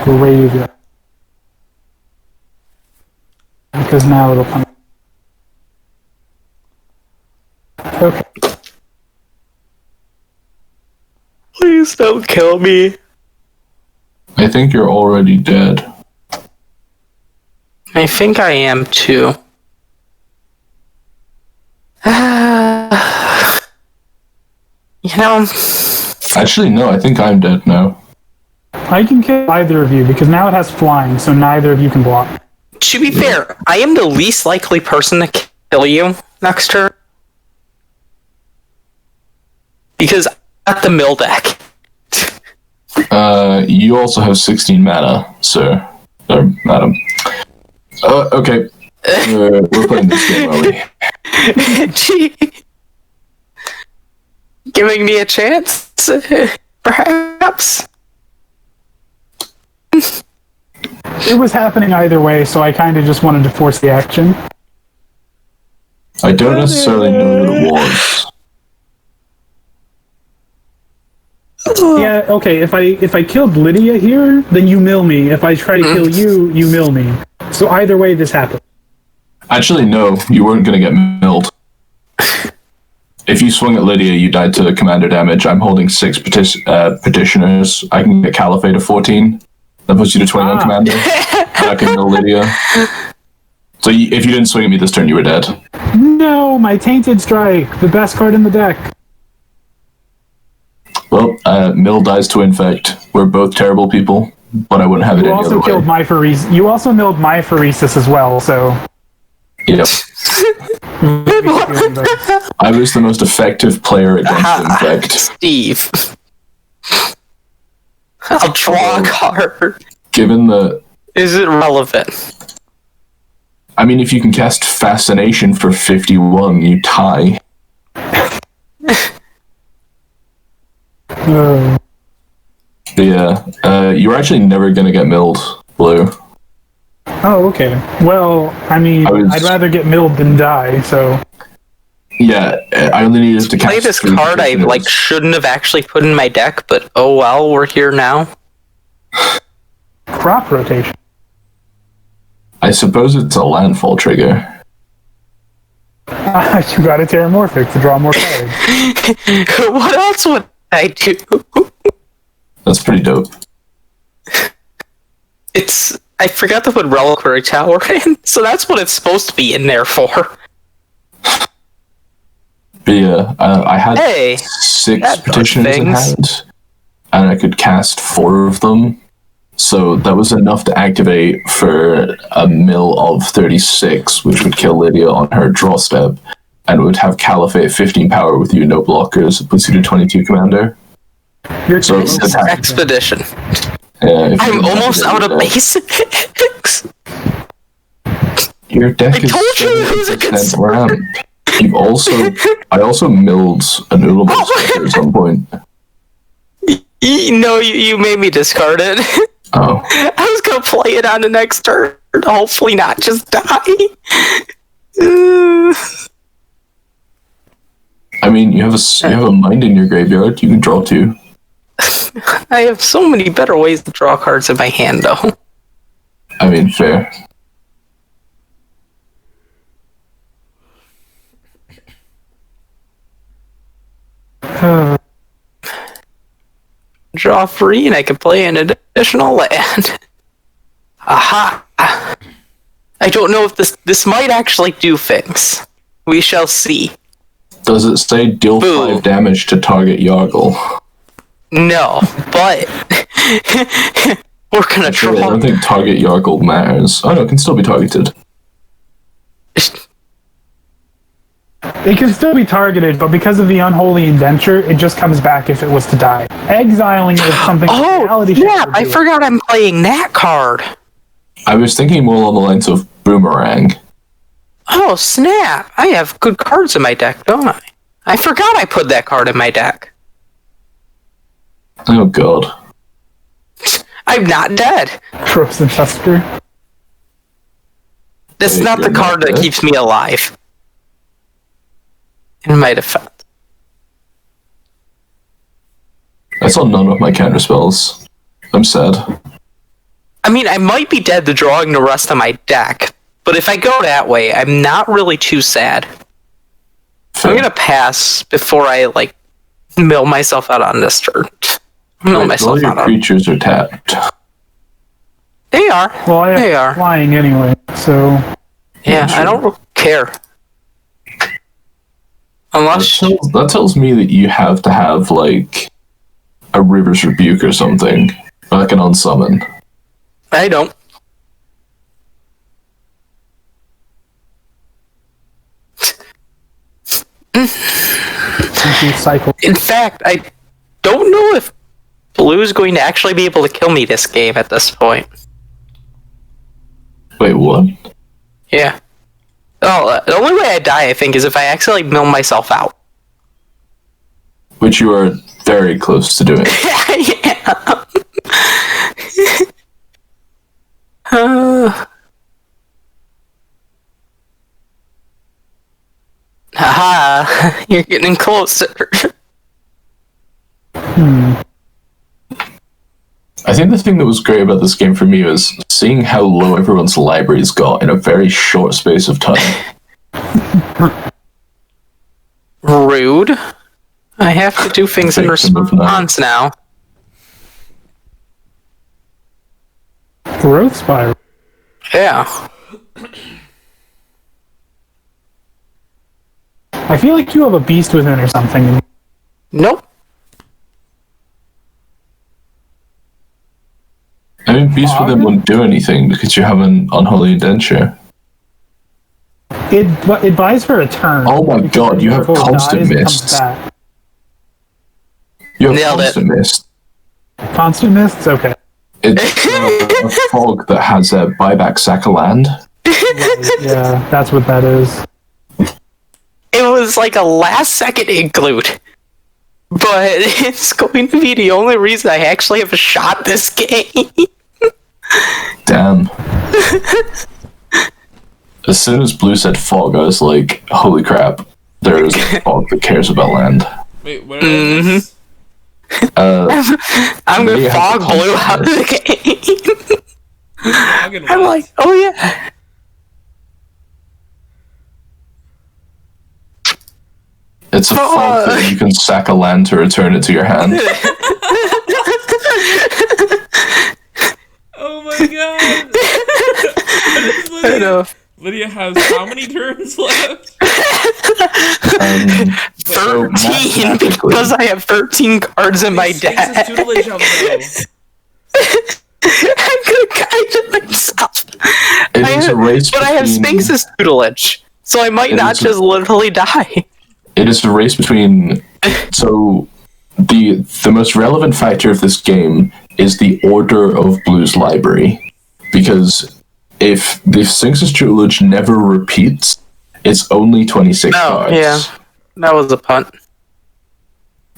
S2: graveyard. Because now it'll come. Okay.
S4: Please don't kill me.
S3: I think you're already dead.
S4: I think I am too. You know,
S3: Actually, no, I think I'm dead now.
S2: I can kill either of you because now it has flying, so neither of you can block.
S4: to be fair, I am the least likely person to kill you next turn. Because I got the mill deck.
S3: You also have 16 mana, sir. Or madam. Okay. We're playing this game, are we?
S4: Gee. Giving me a chance? Perhaps?
S2: It was happening either way, so I kind of just wanted to force the action.
S3: I don't necessarily know who it was.
S2: Yeah, okay, if I killed Lydia here, then you mill me. If I try to kill you, you mill me. So either way, this happened.
S3: Actually, no, you weren't going to get milled. If you swung at Lydia, you died to commander damage. I'm holding 6 petitioners. I can get Caliphate of 14. That puts you to 20 on commander. And I can mill Lydia. So if you didn't swing at me this turn, you were dead.
S2: No, my Tainted Strike, the best card in the deck.
S3: Well, Mill dies to infect. We're both terrible people, but I wouldn't have it
S2: You
S3: any
S2: also
S3: other
S2: killed
S3: way.
S2: my Phoresis. You also milled my Phoresis as well, so...
S3: Yep. I was the most effective player against infect.
S4: Steve. I'll draw a card.
S3: Given the...
S4: Is it relevant?
S3: I mean, if you can cast Fascination for 51, you tie. Yeah, you're actually never gonna get milled, Blue.
S2: Oh, okay. Well, I mean, I'd rather get milled than die, so...
S3: Yeah, I only needed to cast
S4: play this
S3: 3
S4: card I
S3: petitioners.
S4: shouldn't have actually put in my deck, but oh well, we're here now.
S2: Crop rotation.
S3: I suppose it's a landfall trigger.
S2: You got a Terramorphic to draw more cards.
S4: What else would I do?
S3: That's pretty dope.
S4: I forgot to put Reliquary Tower in, so that's what it's supposed to be in there for.
S3: But yeah, I had
S4: Hey,
S3: 6
S4: that does
S3: petitioners in
S4: things.
S3: hand, and I could cast 4 of them. So that was enough to activate for a mill of 36, which would kill Lydia on her draw step, and would have Caliphate 15 power with you no blockers. It puts you to 22 commander.
S2: You're
S3: So
S2: close.
S3: attack.
S4: Expedition.
S3: If
S4: I'm
S3: you
S4: almost out of
S3: deck.
S4: basics.
S3: Your deck is
S4: told you it was a
S3: 70% ramp. I also milled a noodle at some point.
S4: You made me discard it.
S3: Oh.
S4: I was gonna play it on the next turn. Hopefully not just die.
S3: I mean, you have a mind in your graveyard. You can draw 2.
S4: I have so many better ways to draw cards in my hand, though.
S3: I mean, fair.
S4: Draw 3, and I can play an additional land. Aha! I don't know if this might actually do things. We shall see.
S3: Does it say deal
S4: Boo.
S3: 5 damage to target Yargle?
S4: No, but we're gonna
S3: I
S4: draw.
S3: don't think target Yargle matters. Oh no, it can still be targeted.
S2: It can still be targeted, but because of the unholy indenture, it just comes back if it was to die. Exiling is something.
S4: Oh,
S2: reality shift
S4: yeah!
S2: would
S4: I
S2: do.
S4: forgot I'm playing that card.
S3: I was thinking more along the lines of Boomerang.
S4: Oh, snap! I have good cards in my deck, don't I? I forgot I put that card in my deck.
S3: Oh god.
S4: I'm not dead.
S2: Frozen Tusker.
S4: This is
S3: Wait,
S4: not the
S3: you're not
S4: card that
S3: dead?
S4: keeps me alive. In my defense.
S3: I saw none of my counter spells. I'm sad.
S4: I mean, I might be dead to drawing the rest of my deck, but if I go that way, I'm not really too sad.
S3: Fair.
S4: I'm gonna pass before I, mill myself out on this turn. Mill
S3: All
S4: myself
S3: your
S4: out on.
S3: creatures are tapped.
S4: They are.
S2: Well, I
S4: They
S2: have
S4: are.
S2: flying anyway, so
S4: Yeah, I don't care. Unless...
S3: That tells me that you have to have, a River's Rebuke or something. Or an unsummon.
S4: I don't.
S2: cycle.
S4: In fact, I don't know if Blue's going to actually be able to kill me this game at this point.
S3: Wait, what?
S4: Yeah. Oh, the only way I die, I think, is if I accidentally mill myself out.
S3: Which you are very close to doing.
S4: Yeah. Haha, you're getting closer.
S3: I think the thing that was great about this game for me was seeing how low everyone's libraries got in a very short space of time.
S4: Rude. I have to do things in
S3: Victim of
S4: response now.
S2: Growth spiral.
S4: Yeah.
S2: I feel like you have a beast within or something.
S4: Nope.
S3: I mean, Beast Within wouldn't do anything because you have an Unholy Indenture.
S2: It buys for a turn.
S3: Oh my
S2: Because
S3: god,
S2: when
S3: you have
S2: Miracle
S3: Constant
S2: dies, it comes
S3: Mist.
S2: back.
S3: You have
S4: Nailed it.
S3: Constant Mist.
S2: Constant mists? Okay.
S3: It's a fog that has a buyback sack of land.
S2: Yeah, that's what that is.
S4: It was like a last second include. But it's going to be the only reason I actually have a shot this game.
S3: Damn. As soon as Blue said fog, I was like, holy crap. there is a fog that cares about land.
S1: Wait, what is this?
S4: I'm gonna fog blue out of the game. I'm like, oh yeah.
S3: It's a fog that you can sack a land to return it to your hand.
S1: Oh my god!
S4: I know.
S1: Lydia has how many turns left?
S4: 13, because I have 13 cards in my deck.
S1: I'm
S4: gonna kite myself.
S3: But
S4: I have Sphinx's tutelage, so I might not just literally die.
S3: It is a race between. So, the most relevant factor of this game is the order of Blue's library, because if the Sphinx's tutelage never repeats, it's only 26 cards.
S4: Yeah, that was a punt.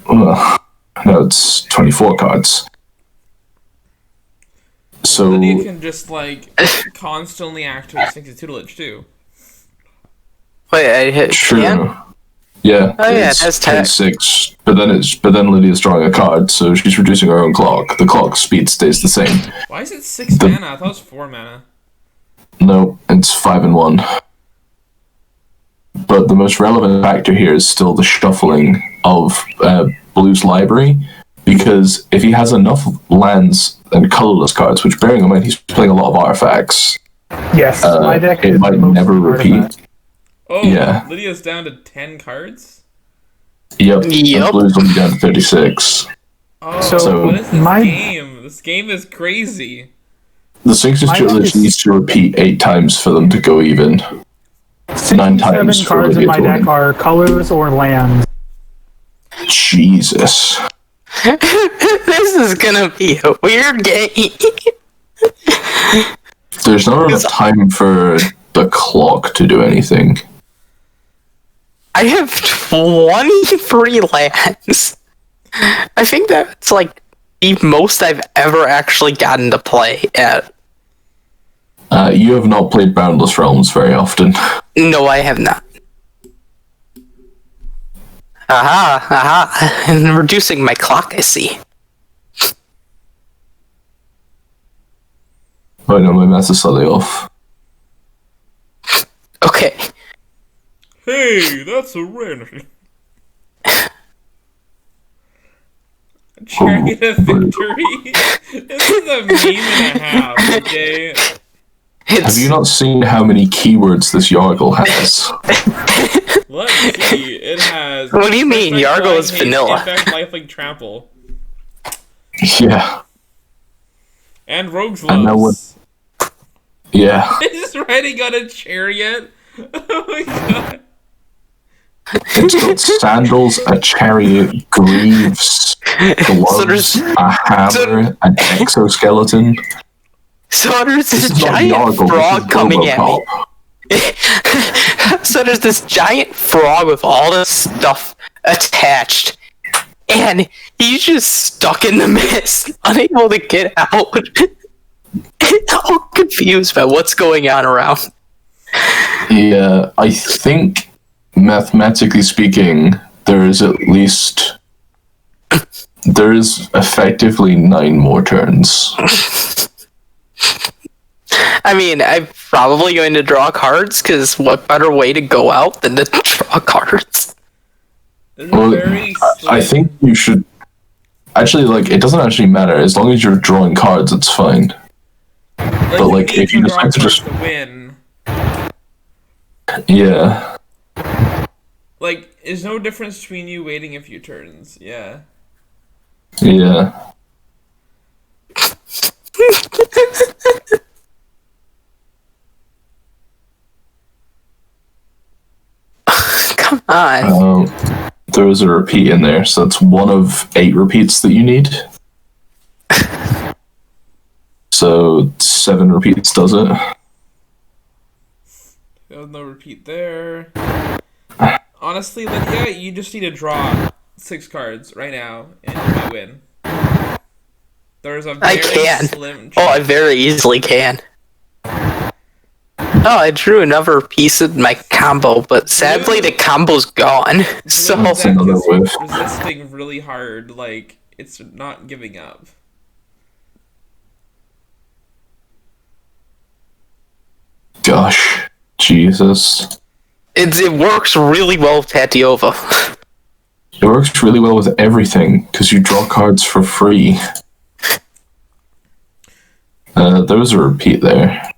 S3: No, it's 24 cards. So
S1: Lydia can just constantly activate Sphinx's tutelage too.
S4: Wait, I hit.
S3: True.
S4: Can?
S3: Yeah.
S4: Oh yeah, that's
S3: 26. But then Lydia's drawing a card, so she's reducing her own clock. The clock speed stays the same.
S1: Why is it 6 mana? I thought it was 4 mana.
S3: No, it's 5 and 1. But the most relevant factor here is still the shuffling of Blue's library, because if he has enough lands and colorless cards, which bearing in mind he's playing a lot of artifacts,
S2: Yes, my deck
S3: it
S2: is
S3: might never repeat.
S1: Oh,
S3: yeah.
S1: Lydia's down to 10 cards?
S3: Yep. And Blue's only down to 36.
S1: Oh,
S2: So
S1: what is this game? This game is crazy.
S3: The Sphinx's tutelage needs to repeat 8 times for them to go even. 9 times
S2: 7 cards in my deck are colors or lands.
S3: Jesus.
S4: This is gonna be a weird game.
S3: There's not enough time for the clock to do anything.
S4: I have 23 lands. I think that's the most I've ever actually gotten to play at.
S3: You have not played Boundless Realms very often.
S4: No, I have not. Aha. I'm reducing my clock, I see.
S3: Oh no, my math is slightly off.
S4: Okay.
S1: Hey, that's a rarity. Chariot of Victory? This is a meme and a half, okay?
S3: Have you not seen how many keywords this Yargle has?
S1: Let's see. It has.
S4: What do you mean? Yargle is vanilla.
S1: Infect, lifelink, trample.
S3: Yeah.
S1: And Rogue's
S3: I know
S1: Loves.
S3: Yeah.
S1: It's riding on a chariot. Oh my god.
S3: It's got sandals, a chariot, greaves, gloves, a hammer, an exoskeleton.
S4: So there's this giant frog coming at me. So there's this giant frog with all this stuff attached, and he's just stuck in the mist, unable to get out. I'm confused about what's going on around.
S3: Yeah, I think, mathematically speaking, there is effectively 9 more turns.
S4: I mean, I'm probably going to draw cards, because what better way to go out than to draw cards?
S3: Well, I think you should... Actually, it doesn't actually matter. As long as you're drawing cards, it's fine. But, if you decide to just...
S1: win.
S3: Yeah.
S1: There's no difference between you waiting a few turns. Yeah.
S3: Yeah.
S4: Come on.
S3: There was a repeat in there, so that's 1 of 8 repeats that you need. So 7 repeats does it.
S1: There's no repeat there. Honestly, Lydia, you just need to draw 6 cards right now, and you might win. There's a very slim chance.
S4: I very easily can. Oh, I drew another piece of my combo, but sadly the combo's gone. So
S1: Blue deck
S3: another
S1: is
S3: whiff.
S1: resisting really hard. Like, it's not giving up.
S3: Gosh, Jesus.
S4: it works really well with Tatiova.
S3: It works really well with everything, because you draw cards for free. There was a repeat there.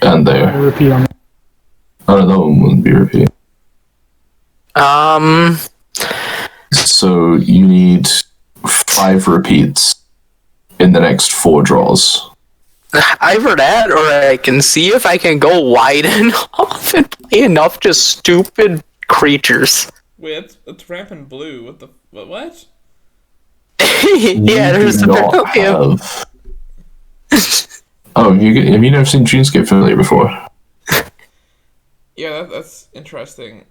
S3: And there.
S2: Repeat on that.
S3: Oh, no, that one wouldn't be a repeat. So you need 5 repeats in the next 4 draws.
S4: Either that, or I can see if I can go wide enough and play enough just stupid creatures.
S1: Wait, it's rampant blue. What the... What?
S4: Yeah, there's
S3: You do not
S4: apparently a...
S3: have... Oh, have you never seen Dreamscape Familiar before?
S1: Yeah, that's interesting.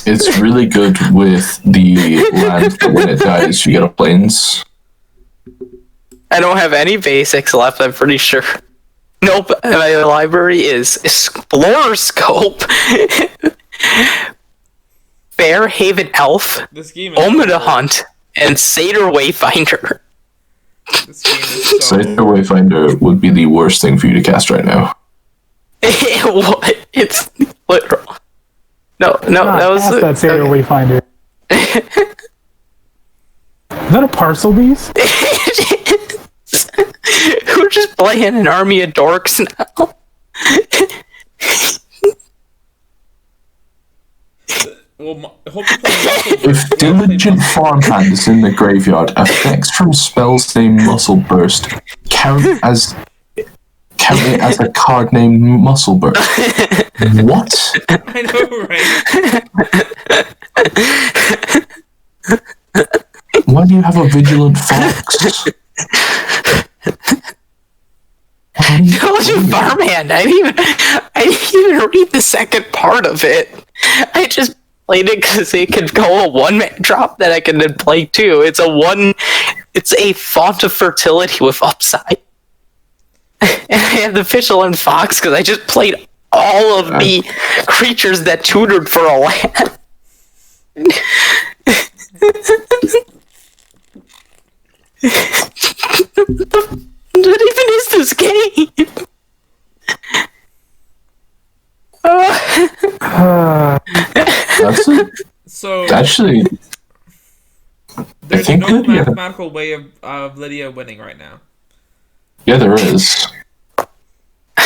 S3: It's really good with the land that when it dies, you get a plains.
S4: I don't have any basics left, I'm pretty sure. Nope, my library is Explorer Scope, Fairhaven Elf,
S1: This game is
S4: Omida Hunt, and Satyr Wayfinder.
S1: This game is so...
S3: Satyr Wayfinder would be the worst thing for you to cast right now.
S4: It's literal. No, that was...
S2: That Satyr Wayfinder. Is that a parcel beast?
S4: We're just playing an army of dorks now.
S1: Well, hope you play
S3: If Diligent Farmhand is in the graveyard, effects from spells named Muscle Burst count it as a card named Muscle Burst. What?
S1: I know, right?
S3: Why do you have a Vigilant Fox?
S4: Diligent Farmhand. I didn't even read the second part of it. I just played it because it could go a 1-man drop that I can then play too. It's a font of fertility with upside. And I have the Vigilant Fox because I just played all of the creatures that tutored for a land. What even is this game?
S3: That's it.
S1: So,
S3: Actually,
S1: there's
S3: think
S1: no
S3: Lydia-
S1: mathematical way of Lydia winning right now.
S3: yeah, there is.
S4: I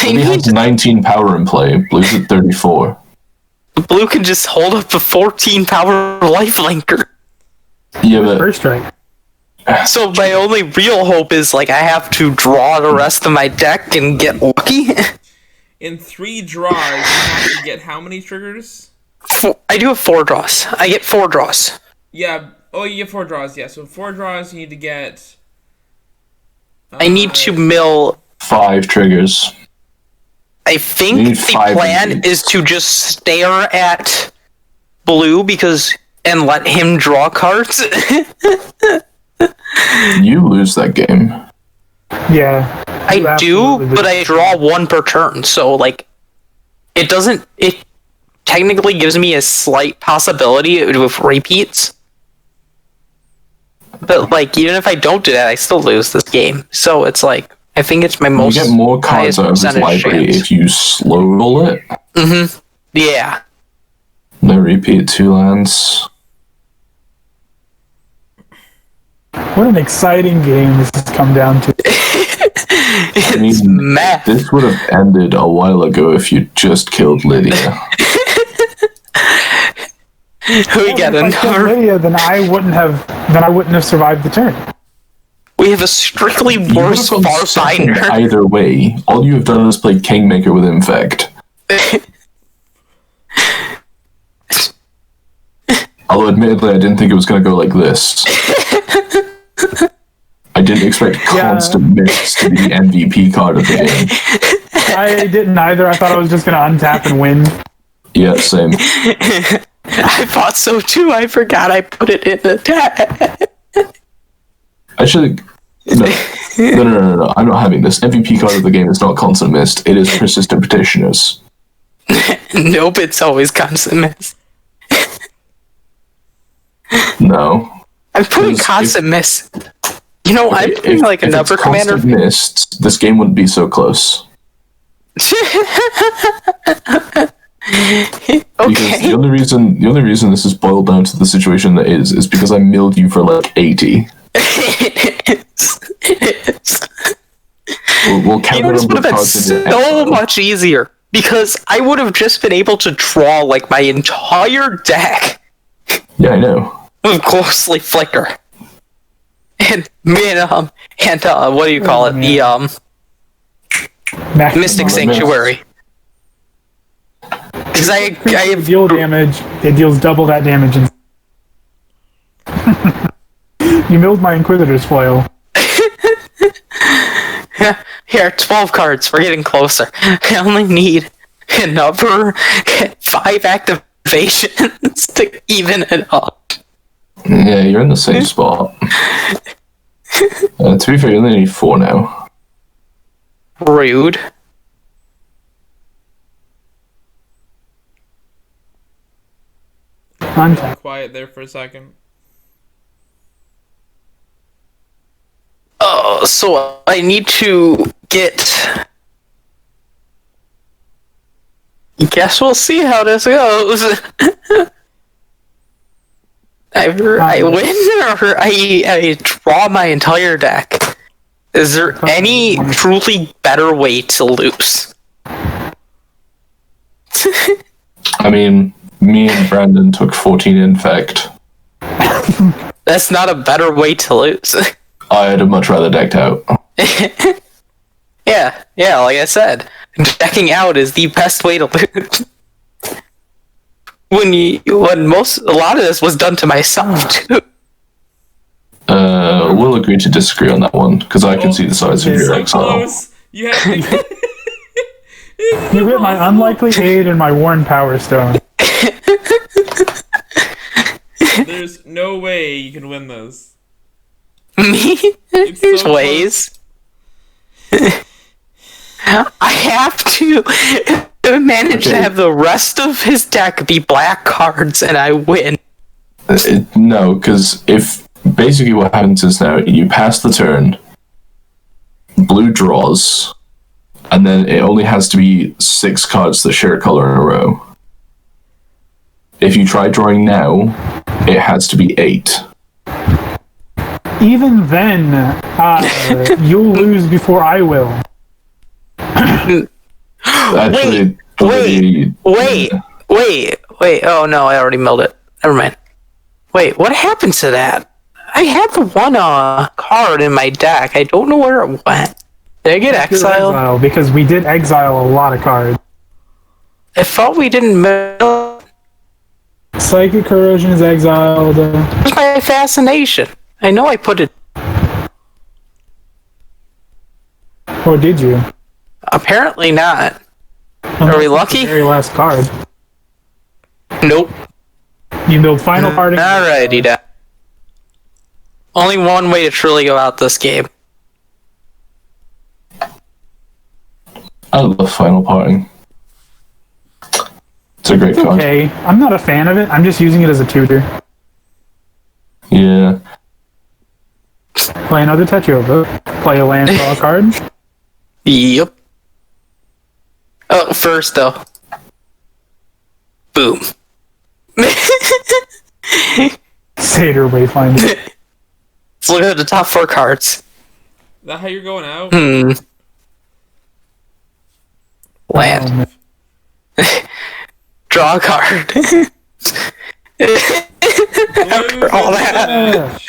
S3: He has
S4: need
S3: 19 power in play. Blue's at 34.
S4: Blue can just hold up a 14 power lifelinker.
S3: Yeah, but
S2: First strike.
S4: So my only real hope is like I have to draw the rest of my deck and get lucky.
S1: In 3 draws, you have to get how many triggers?
S4: I do have 4 draws. I get 4 draws.
S1: Yeah. Oh, you get 4 draws. Yeah. So 4 draws, you need to get.
S4: I need to mill.
S3: 5 triggers.
S4: I
S3: You
S4: think
S3: need
S4: the
S3: 5
S4: plan
S3: indeed.
S4: is to just stare at Blue and let him draw cards.
S3: You lose that game.
S2: Yeah.
S4: I do, but I draw 1 per turn, so like it technically gives me a slight possibility with repeats. But like even if I don't do that, I still lose this game. So it's like I think it's my
S3: You
S4: most
S3: get more cards
S4: highest
S3: out of his
S4: percentage
S3: library
S4: chance.
S3: if you slow roll it.
S4: Yeah.
S3: No repeat 2 lands.
S2: What an exciting game this has come down to.
S3: I
S4: It's
S3: mean,
S4: math.
S3: this would have ended a while ago if you just killed Lydia.
S4: We got
S2: If I killed
S4: another.
S2: Lydia, then I wouldn't have survived the turn.
S4: We have a strictly
S3: You would
S4: worse
S3: have gone second
S4: Farfinder.
S3: either way. All you have done is play Kingmaker with Infect. Although admittedly I didn't think it was going to go like this. I didn't expect Constant Mix to be the MVP card of the game.
S2: I didn't either. I thought I was just going to untap and win.
S3: Yeah, same.
S4: I thought so too. I forgot I put it in the tag.
S3: Actually, no. No. I'm not having this. MVP card of the game is not Constant Mist. It is Persistent Petitioners.
S4: Nope, it's always Constant Mist.
S3: No.
S4: I'm putting Constant Mist. You know, I'm putting like another commander.
S3: Constant Mist, this game wouldn't be so close.
S4: Okay.
S3: Because the only reason this is boiled down to the situation that is because I milled you for like 80.
S4: It is.
S3: We'll count the
S4: This would
S3: number of
S4: have been
S3: cards in your
S4: so much easier because I would have just been able to draw like my entire deck
S3: Yeah, I know.
S4: with Ghostly Flicker and what do you call it? The Mystic Sanctuary. Because I have
S2: deal damage. It deals double that damage. You milled my Inquisitor's Foil.
S4: Here, 12 cards. We're getting closer. I only need another 5 activations to even it up.
S3: Yeah, you're in the same spot. To be fair, you only need 4 now.
S4: Rude.
S2: Untap.
S1: Quiet there for a second.
S4: Oh, so I need to get... Guess we'll see how this goes. I win or I draw my entire deck. Is there any truly better way to lose?
S3: I mean, me and Brandon took 14 Infect.
S4: That's not a better way to lose.
S3: I'd have much rather decked out.
S4: Yeah, like I said, decking out is the best way to lose. When a lot of this was done to myself too.
S3: We'll agree to disagree on that one, because I can see the sides of your
S1: So
S3: exile.
S1: close. You have to...
S2: You hit my Unlikely Aid and my Worn Power Stone.
S1: There's no way you can win this.
S4: Me?
S1: It's
S4: There's
S1: so
S4: ways. I have to manage to have the rest of his deck be black cards and I win.
S3: No, because if basically what happens is now you pass the turn, blue draws, and then it only has to be 6 cards that share a color in a row. If you try drawing now, it has to be 8.
S2: Even then, you'll lose before I will.
S3: Actually,
S4: Wait. Oh no, I already milled it. Never mind. Wait, what happened to that? I had the one card in my deck. I don't know where it went. Did I get exiled?
S2: Exile, because we did exile a lot of cards.
S4: I thought we didn't mill.
S2: Psychic Corrosion is exiled.
S4: Where's my fascination? I know I put it.
S2: Or did you?
S4: Apparently not. Are we lucky?
S2: The very last card.
S4: Nope.
S2: You build Final Parting.
S4: Alrighty then. Only one way to truly go out this game.
S3: I love Final Parting. It's a great card.
S2: Okay, I'm not a fan of it. I'm just using it as a tutor.
S3: Yeah.
S2: Play another Tetrova. Play a land draw card.
S4: Yep. Oh, first though. Boom.
S2: Satyr Wayfinder.
S4: Let's look at the top 4 cards.
S1: Is that how you're going out?
S4: Land. Draw a card. After all that.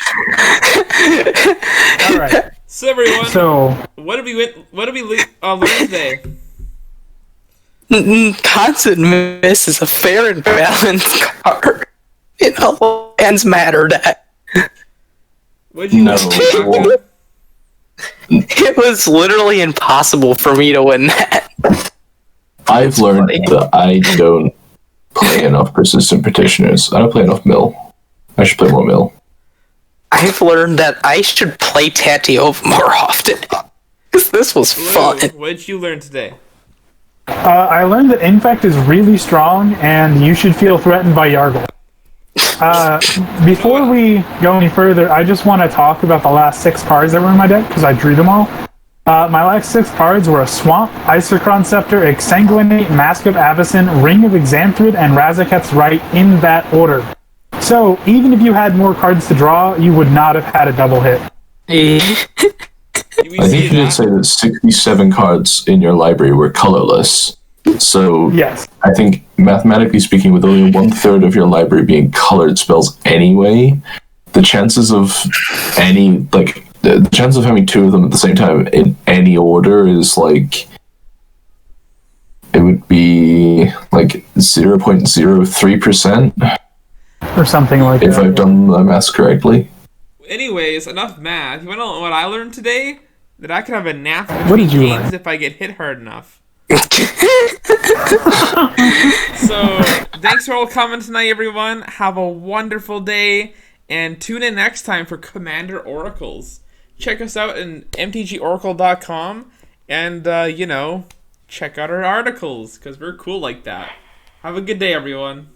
S2: Alright.
S1: So everyone,
S2: So,
S1: what did we learn today?
S4: Constant Miss is a fair and balanced card. In a lands matter deck.
S1: What did you
S3: No.
S1: learn?
S4: It was literally impossible for me to win that.
S3: I've learned that I don't play enough Persistent Petitioners. I don't play enough Mill. I should play more Mill.
S4: I've learned that I should play Tatiova more often. Because this was fun.
S1: What did you learn today?
S2: I learned that Infect is really strong, and you should feel threatened by Yargle. Before we go any further, I just want to talk about the last 6 cards that were in my deck, because I drew them all. My last 6 cards were a Swamp, Isochron Scepter, Exsanguinate, Mask of Avacyn, Ring of Exanthrid, and Razaketh's Right in that order. So, even if you had more cards to draw, you would not have had a double hit.
S3: I think you did say that 67 cards in your library were colorless. So,
S2: yes.
S3: I think, mathematically speaking, with only 1/3 of your library being colored spells anyway, the chances of the chance of having 2 of them at the same time in any order is like, it would be like 0.03%.
S2: Or something like that.
S3: If I've done the math correctly.
S1: Anyways, enough math. You wanna know what I learned today? That I can have a nap
S2: What
S1: between
S2: did you
S1: games
S2: learn?
S1: if I get hit hard enough. So, thanks for all coming tonight, everyone. Have a wonderful day, and tune in next time for Commander Oracles. Check us out in mtgoracle.com, and, check out our articles, because we're cool like that. Have a good day, everyone.